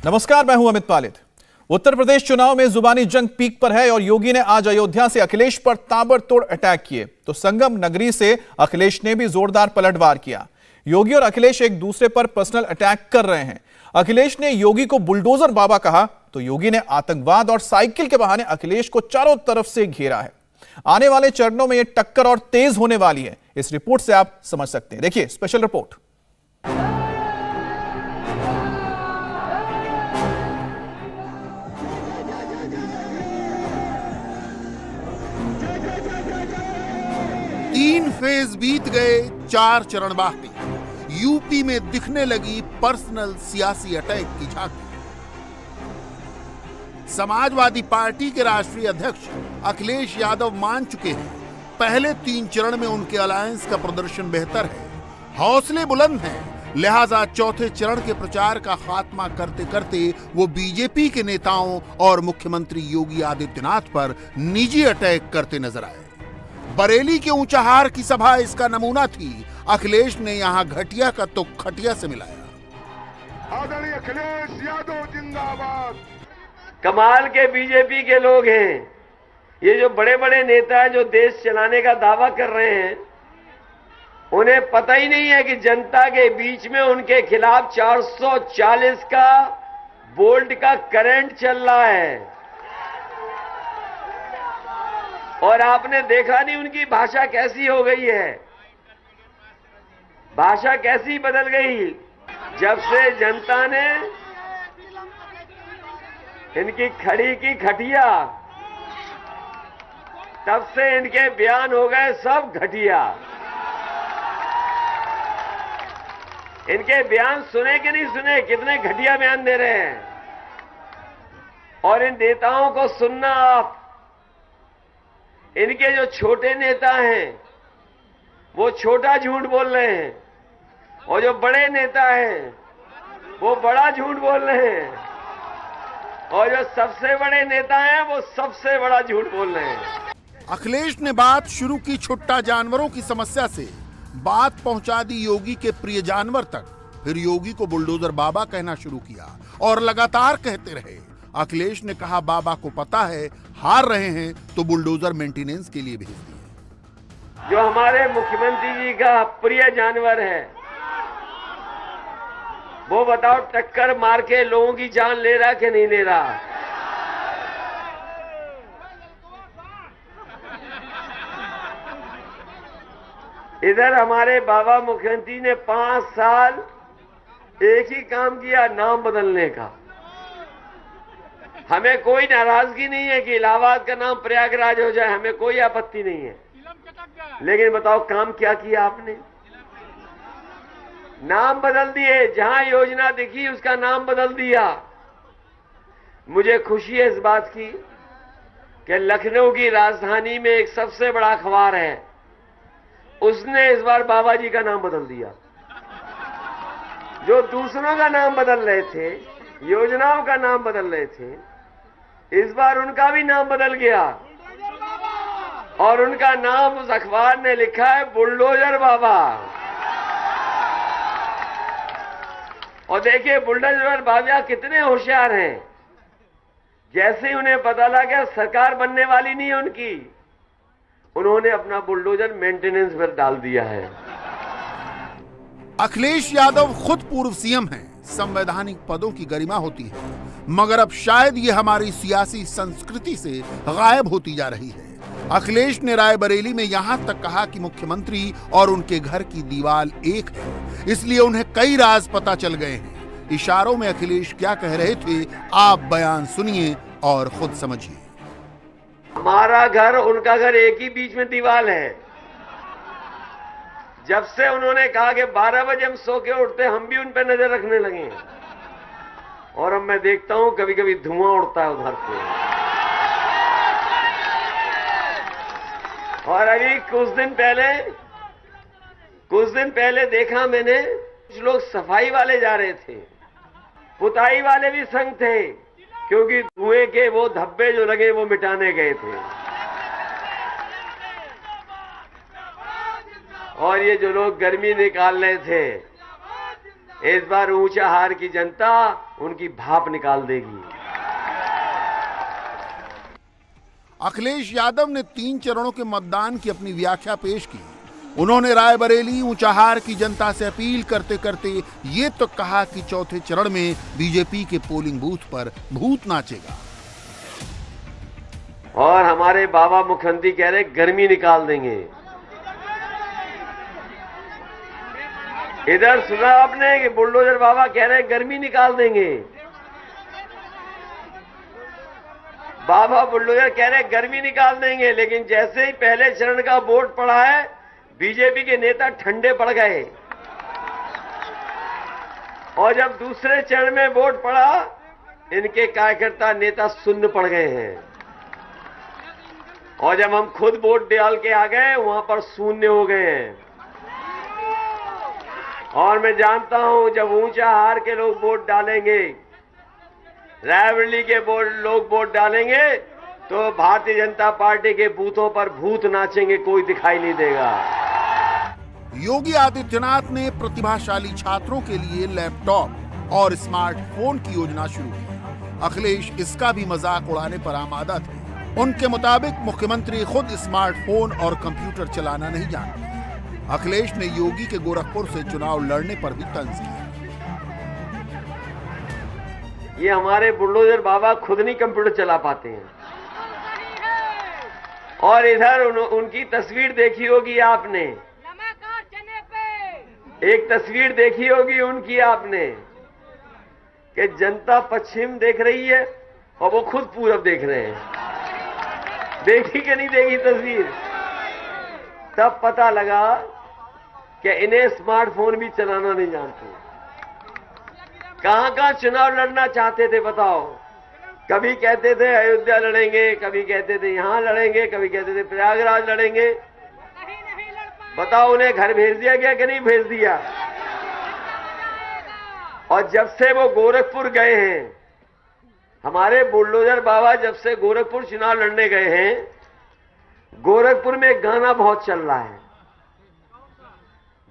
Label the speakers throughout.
Speaker 1: नमस्कार, मैं हूं अमित पालित। उत्तर प्रदेश चुनाव में जुबानी जंग पीक पर है और योगी ने आज अयोध्या से अखिलेश पर ताबड़तोड़ अटैक किए तो संगम नगरी से अखिलेश ने भी जोरदार पलटवार किया। योगी और अखिलेश एक दूसरे पर पर्सनल अटैक कर रहे हैं। अखिलेश ने योगी को बुलडोजर बाबा कहा तो योगी ने आतंकवाद और साइकिल के बहाने अखिलेश को चारों तरफ से घेरा है। आने वाले चरणों में यह टक्कर और तेज होने वाली है। इस रिपोर्ट से आप समझ सकते हैं। देखिए स्पेशल रिपोर्ट।
Speaker 2: तीन फेज बीत गए, 4 चरण बाकी। यूपी में दिखने लगी पर्सनल सियासी अटैक की झांकी। समाजवादी पार्टी के राष्ट्रीय अध्यक्ष अखिलेश यादव मान चुके हैं पहले 3 चरण में उनके अलायंस का प्रदर्शन बेहतर है, हौसले बुलंद हैं, लिहाजा चौथे चरण के प्रचार का खात्मा करते करते वो बीजेपी के नेताओं और मुख्यमंत्री योगी आदित्यनाथ पर निजी अटैक करते नजर आए। बरेली के ऊंचाहार की सभा इसका नमूना थी। अखिलेश ने यहां घटिया का तो खटिया से मिलाया।
Speaker 3: आदरणीय अखिलेश यादव जिंदाबाद।
Speaker 4: कमाल के बीजेपी के लोग हैं। ये जो बड़े बड़े नेता हैं जो देश चलाने का दावा कर रहे हैं, उन्हें पता ही नहीं है कि जनता के बीच में उनके खिलाफ 440 का वोल्ट का करंट चल रहा है। और आपने देखा नहीं उनकी भाषा कैसी हो गई है, भाषा कैसी बदल गई जब से जनता ने इनकी खड़ी की खटिया, तब से इनके बयान हो गए सब घटिया। इनके बयान सुने कि नहीं सुने, कितने घटिया बयान दे रहे हैं। और इन नेताओं को सुनना आप, इनके जो छोटे नेता हैं वो छोटा झूठ बोल रहे हैं और जो बड़े नेता हैं वो बड़ा झूठ बोल रहे हैं और जो सबसे बड़े नेता हैं वो सबसे बड़ा झूठ बोल रहे हैं।
Speaker 2: अखिलेश ने बात शुरू की छुट्टा जानवरों की समस्या से, बात पहुंचा दी योगी के प्रिय जानवर तक, फिर योगी को बुलडोजर बाबा कहना शुरू किया और लगातार कहते रहे। अखिलेश ने कहा बाबा को पता है हार रहे हैं तो बुलडोजर मेंटेनेंस के लिए भेज दिए।
Speaker 4: जो हमारे मुख्यमंत्री जी का प्रिय जानवर है वो बताओ टक्कर मार के लोगों की जान ले रहा कि नहीं ले रहा? इधर हमारे बाबा मुख्यमंत्री ने 5 साल एक ही काम किया, नाम बदलने का। हमें कोई नाराजगी नहीं है कि इलाहाबाद का नाम प्रयागराज हो जाए, हमें कोई आपत्ति नहीं है। लेकिन बताओ काम क्या किया आपने? नाम बदल दिए, जहां योजना दिखी उसका नाम बदल दिया। मुझे खुशी है इस बात की कि लखनऊ की राजधानी में एक सबसे बड़ा अखबार है, उसने इस बार बाबा जी का नाम बदल दिया। जो दूसरों का नाम बदल रहे थे, योजनाओं का नाम बदल रहे थे, इस बार उनका भी नाम बदल गया और उनका नाम उस अखबार ने लिखा है बुलडोजर बाबा। और देखिए बुलडोजर बाबा कितने होशियार हैं। जैसे ही उन्हें पता लगा सरकार बनने वाली नहीं है उनकी, उन्होंने अपना बुलडोजर मेंटेनेंस पर डाल दिया है।
Speaker 2: अखिलेश यादव खुद पूर्व सीएम हैं। संवैधानिक पदों की गरिमा होती है, मगर अब शायद ये हमारी सियासी संस्कृति से गायब होती जा रही है। अखिलेश ने रायबरेली में यहां तक कहा कि मुख्यमंत्री और उनके घर की दीवार एक है, इसलिए उन्हें कई राज पता चल गए हैं। इशारों में अखिलेश क्या कह रहे थे आप बयान सुनिए और खुद समझिए।
Speaker 4: हमारा घर उनका घर एक ही बीच में दीवार है। जब से उन्होंने कहा कि 12 बजे हम सो के उठते, हम भी उन पर नजर रखने लगे और अब मैं देखता हूं कभी कभी धुआं उड़ता है उधर से। और अभी कुछ दिन पहले देखा मैंने, कुछ लोग सफाई वाले जा रहे थे, पुताई वाले भी संग थे, क्योंकि धुएं के वो धब्बे जो लगे वो मिटाने गए थे। और ये जो लोग गर्मी निकाल रहे थे, इस बार ऊंचाहार की जनता उनकी भाप निकाल देगी।
Speaker 2: अखिलेश यादव ने 3 चरणों के मतदान की अपनी व्याख्या पेश की। उन्होंने रायबरेली ऊंचाहार की जनता से अपील करते करते ये तो कहा कि चौथे चरण में बीजेपी के पोलिंग बूथ पर भूत नाचेगा।
Speaker 4: और हमारे बाबा मुख्यमंत्री कह रहे गर्मी निकाल देंगे। इधर सुना आपने कि बुलडोजर बाबा कह रहे गर्मी निकाल देंगे। बाबा बुलडोजर कह रहे गर्मी निकाल देंगे, लेकिन जैसे ही पहले चरण का वोट पड़ा है बीजेपी के नेता ठंडे पड़ गए, और जब दूसरे चरण में वोट पड़ा इनके कार्यकर्ता नेता सुन्न पड़ गए हैं, और जब हम खुद वोट डाल के आ गए वहां पर शून्य हो गए हैं। और मैं जानता हूं जब ऊंचाहार के लोग वोट डालेंगे, रायबरेली के लोग वोट डालेंगे, तो भारतीय जनता पार्टी के बूथों पर भूत नाचेंगे, कोई दिखाई नहीं देगा।
Speaker 2: योगी आदित्यनाथ ने प्रतिभाशाली छात्रों के लिए लैपटॉप और स्मार्टफोन की योजना शुरू की। अखिलेश इसका भी मजाक उड़ाने पर आमादा थे। उनके मुताबिक मुख्यमंत्री खुद स्मार्टफोन और कंप्यूटर चलाना नहीं जानते। अखिलेश ने योगी के गोरखपुर से चुनाव लड़ने पर भी तंज किया।
Speaker 4: ये हमारे बुलडोजर बाबा खुद नहीं कंप्यूटर चला पाते हैं। और इधर उनकी तस्वीर देखी होगी आपने, एक तस्वीर देखी होगी उनकी आपने कि जनता पश्चिम देख रही है और वो खुद पूरब देख रहे हैं। देखी कि नहीं देखी तस्वीर? तब पता लगा कि इन्हें स्मार्टफोन भी चलाना नहीं जानते। कहां कहां चुनाव लड़ना चाहते थे बताओ? कभी कहते थे अयोध्या लड़ेंगे, कभी कहते थे यहां लड़ेंगे, कभी कहते थे प्रयागराज लड़ेंगे। बताओ उन्हें घर भेज दिया गया कि नहीं भेज दिया? और जब से वो गोरखपुर गए हैं, हमारे बुलडोजर बाबा जब से गोरखपुर चुनाव लड़ने गए हैं, गोरखपुर में गाना बहुत चल रहा है।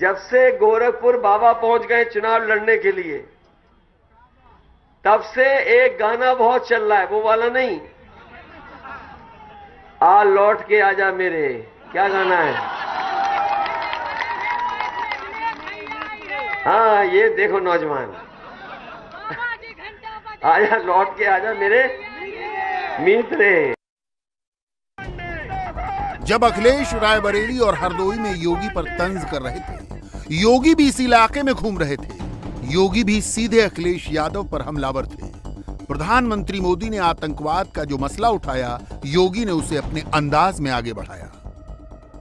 Speaker 4: जब से गोरखपुर बाबा पहुंच गए चुनाव लड़ने के लिए, तब से एक गाना बहुत चल रहा है, वो वाला नहीं, आ लौट के आजा मेरे, क्या गाना है? हाँ ये देखो नौजवान, आजा लौट के आजा मेरे मित्र।
Speaker 2: जब अखिलेश रायबरेली और हरदोई में योगी पर तंज कर रहे थे, योगी भी इस इलाके में घूम रहे थे। योगी भी सीधे अखिलेश यादव पर हमलावर थे। प्रधानमंत्री मोदी ने आतंकवाद का जो मसला उठाया, योगी ने उसे अपने अंदाज में आगे बढ़ाया।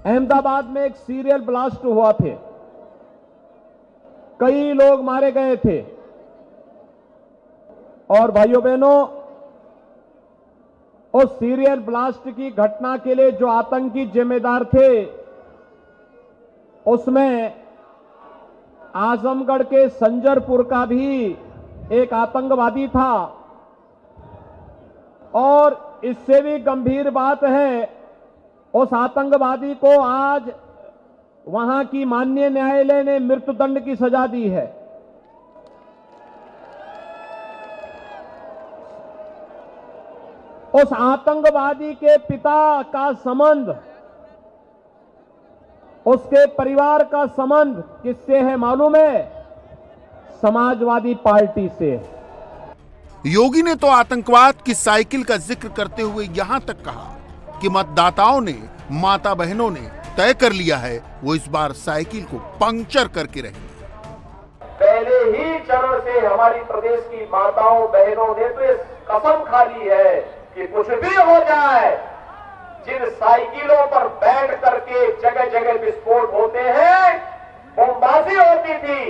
Speaker 5: अहमदाबाद में एक सीरियल ब्लास्ट हुआ थे, कई लोग मारे गए थे, और भाइयों बहनों उस सीरियल ब्लास्ट की घटना के लिए जो आतंकी जिम्मेदार थे, उसमें आजमगढ़ के संजरपुर का भी एक आतंकवादी था। और इससे भी गंभीर बात है, उस आतंकवादी को आज वहां की माननीय न्यायालय ने मृत्युदंड की सजा दी है। उस आतंकवादी के पिता का संबंध, उसके परिवार का संबंध किससे है मालूम है? समाजवादी पार्टी से।
Speaker 2: योगी ने तो आतंकवाद की साइकिल का जिक्र करते हुए यहां तक कहा कि मतदाताओं ने, माता बहनों ने तय कर लिया है वो इस बार साइकिल को पंक्चर करके रहेंगे।
Speaker 5: पहले ही चरण से हमारी प्रदेश की माताओं बहनों ने तो इस कसम खा ली है कि कुछ भी हो जाए, जिन साइकिलों पर बैठ करके जगह जगह विस्फोट होते हैं, बमबाजी होती थी,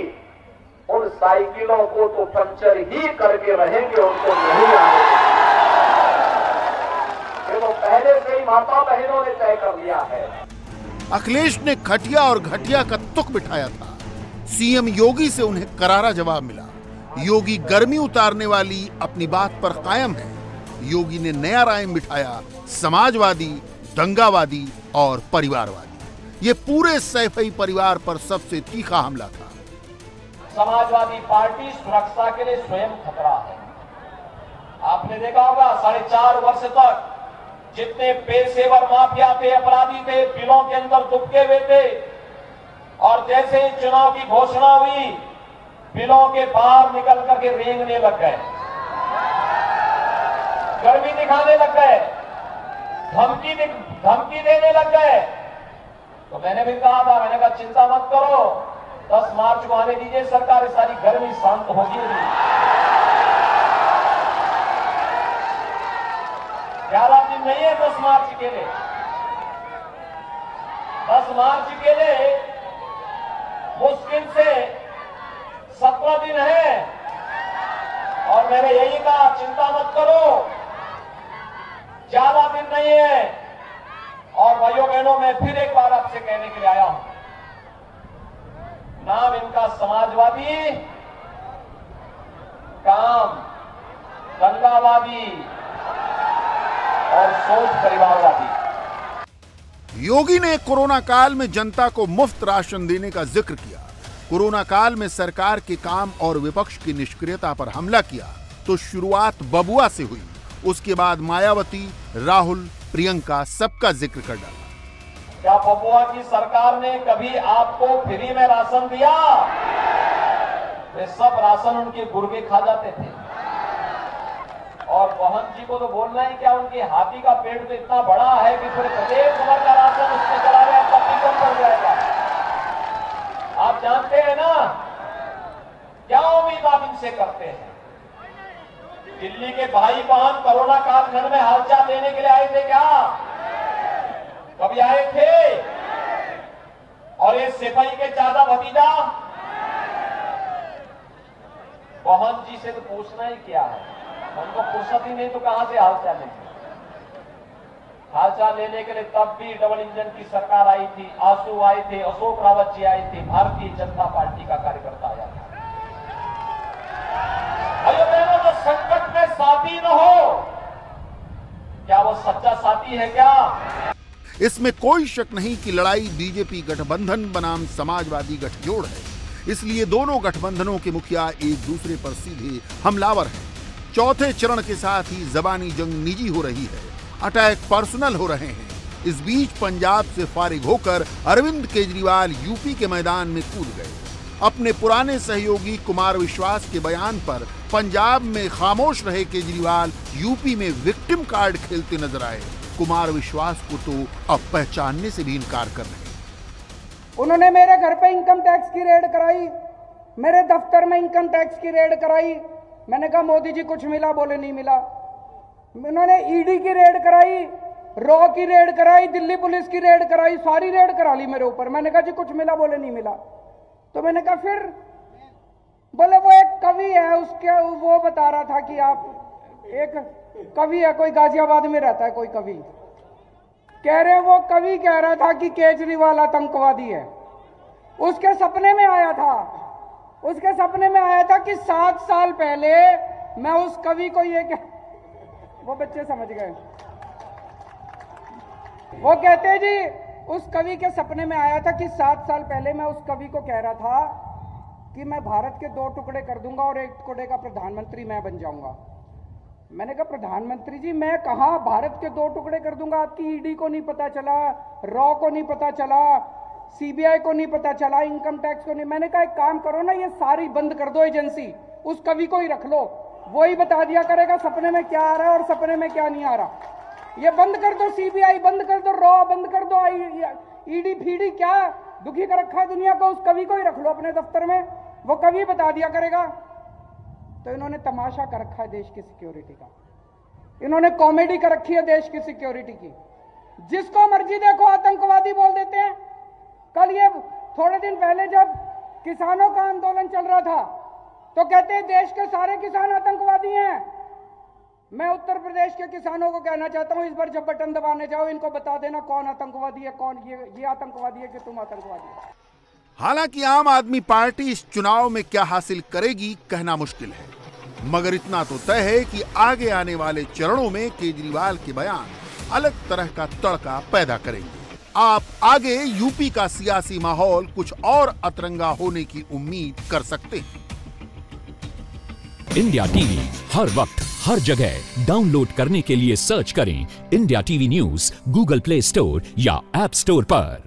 Speaker 5: उन साइकिलों को तो पंक्चर ही करके रहेंगे, उनको नहीं आने। ये तो पहले से ही माता बहनों ने तय कर लिया है।
Speaker 2: अखिलेश ने खटिया और घटिया का तुक बिठाया था। सीएम योगी से उन्हें करारा जवाब मिला। योगी गर्मी उतारने वाली अपनी बात पर कायम है। योगी ने नया रायम बिठाया, समाजवादी, दंगावादी और परिवारवादी। ये पूरे सैफई परिवार पर सबसे तीखा हमला था।
Speaker 5: समाजवादी पार्टी सुरक्षा के लिए स्वयं खतरा है। आपने देखा होगा 4.5 वर्ष तक जितने पेशेवर माफिया थे, अपराधी थे, बिलों के अंदर दुबके हुए थे, और जैसे ही चुनाव की घोषणा हुई बिलों के बाहर निकल करके रेंगने लग गए, गर्मी दिखाने लग गए, धमकी देने लग गए। तो मैंने भी कहा था, मैंने कहा चिंता मत करो, 10 मार्च को आने दीजिए, सरकार सारी गर्मी शांत होगी। 11 दिन नहीं है 10 मार्च के लिए। 10 मार्च के लिए मुश्किल से 17 दिन है, और मैंने यही कहा चिंता मत करो, ज्यादा दिन नहीं है। और भाइयों बहनों, मैं फिर एक बार आपसे कहने के लिए आया हूं, नाम इनका समाजवादी, काम दंगावादी और सोच परिवारवादी।
Speaker 2: योगी ने कोरोना काल में जनता को मुफ्त राशन देने का जिक्र किया। कोरोना काल में सरकार के काम और विपक्ष की निष्क्रियता पर हमला किया तो शुरुआत बबुआ से हुई। उसके बाद मायावती, राहुल, प्रियंका सबका जिक्र कर डाला।
Speaker 5: क्या बबुआ की सरकार ने कभी आपको फ्री में राशन दिया? वे सब राशन उनके गुर्गे खा जाते थे। और बहन जी को तो बोलना ही क्या, उनके हाथी का पेट तो इतना बड़ा है कि पूरे प्रदेश भर का राशन उसमें चला गया, तब भी कम पड़ जाएगा। आप जानते हैं ना क्या उम्मीद आप इनसे करते हैं? दिल्ली के भाई बहन कोरोना कालखंड में हालचाल लेने के लिए आए थे क्या? कभी आए थे? और ये सिपाही के चाचा भतीजा बहन जी से तो पूछना ही क्या है, उनको फुर्सत ही नहीं तो कहां से हालचाल लेंगे? हालचाल लेने के लिए तब भी डबल इंजन की सरकार आई थी, आंसू आए थे, अशोक रावत जी आए थे, भारतीय जनता पार्टी का कार्यकर्ता आया था। भाइयों बहनों, जो संकट में साथी न हो, क्या वो सच्चा साथी है क्या?
Speaker 2: इसमें कोई शक नहीं कि लड़ाई बीजेपी गठबंधन बनाम समाजवादी गठजोड़ है। इसलिए दोनों गठबंधनों के मुखिया एक दूसरे पर सीधे हमलावर हैं। चौथे चरण के साथ ही जबानी जंग निजी हो रही है, अटैक पर्सनल हो रहे हैं। इस बीच पंजाब से फारिग होकर अरविंद केजरीवाल यूपी के मैदान में कूद गए। अपने पुराने सहयोगी कुमार विश्वास के बयान पर पंजाब में खामोश रहे केजरीवाल यूपी में विक्टिम कार्ड खेलते नजर आए। कुमार विश्वास को तो अब पहचानने से भी इनकार कर रहे हैं।
Speaker 6: उन्होंने मेरे घर पे इनकम टैक्स की रेड कराई, मेरे दफ्तर में इनकम टैक्स की रेड कराई। मैंने कहा मोदी जी कुछ मिला? बोले नहीं मिला। उन्होंने ईडी की रेड कराई, रॉ की रेड कराई, दिल्ली पुलिस की रेड कराई, सारी रेड करा ली मेरे ऊपर। मैंने कहा जी कुछ मिला? बोले नहीं मिला। तो मैंने कहा फिर? बोले वो एक कवि है, उसके वो बता रहा था कि आप एक कवि है, कोई गाजियाबाद में रहता है कोई कवि, कह रहे वो कवि कह रहा था कि केजरीवाल आतंकवादी है। उसके सपने में आया था, उसके सपने में आया था कि 7 साल पहले मैं उस कवि को ये वो बच्चे समझ गए, वो कहते जी उस कवि के सपने में आया था कि 7 साल पहले मैं उस कवि को कह रहा था कि मैं भारत के 2 टुकड़े कर दूंगा और 1 टुकड़े का प्रधानमंत्री मैं बन जाऊंगा। मैंने कहा प्रधानमंत्री जी मैं कहा भारत के 2 टुकड़े कर दूंगा? आपकी ईडी को नहीं पता चला, रॉ को नहीं पता चला, सीबीआई को नहीं पता चला, इनकम टैक्स को नहीं। मैंने कहा एक काम करो ना, ये सारी बंद कर दो एजेंसी, उस कवि को ही रख लो, वो ही बता दिया करेगा सपने में क्या आ रहा है और सपने में क्या नहीं आ रहा। ये बंद कर दो, सीबीआई बंद कर दो, रॉ बंद कर दो, ईडी फीडी क्या दुखी कर रखा है दुनिया को, उस कवि को ही रख लो अपने दफ्तर में, वो कवि बता दिया करेगा। तो इन्होंने तमाशा कर रखा है देश की सिक्योरिटी का, इन्होंने कॉमेडी कर रखी है देश की सिक्योरिटी की। जिसको मर्जी देखो आतंकवादी बोल देते हैं। कल ये थोड़े दिन पहले जब किसानों का आंदोलन चल रहा था तो कहते हैं देश के सारे किसान आतंकवादी हैं। मैं उत्तर प्रदेश के किसानों को कहना चाहता हूं, इस बार जब बटन दबाने जाओ इनको बता देना कौन आतंकवादी है, कौन ये आतंकवादी है कि तुम आतंकवादी हो।
Speaker 2: हालांकि आम आदमी पार्टी इस चुनाव में क्या हासिल करेगी कहना मुश्किल है, मगर इतना तो तय है कि आगे आने वाले चरणों में केजरीवाल के बयान अलग तरह का तड़का पैदा करेंगे। आप आगे यूपी का सियासी माहौल कुछ और अतरंगा होने की उम्मीद कर सकते हैं।
Speaker 7: इंडिया टीवी हर वक्त हर जगह डाउनलोड करने के लिए सर्च करें India TV news Google play store या ऐप स्टोर पर।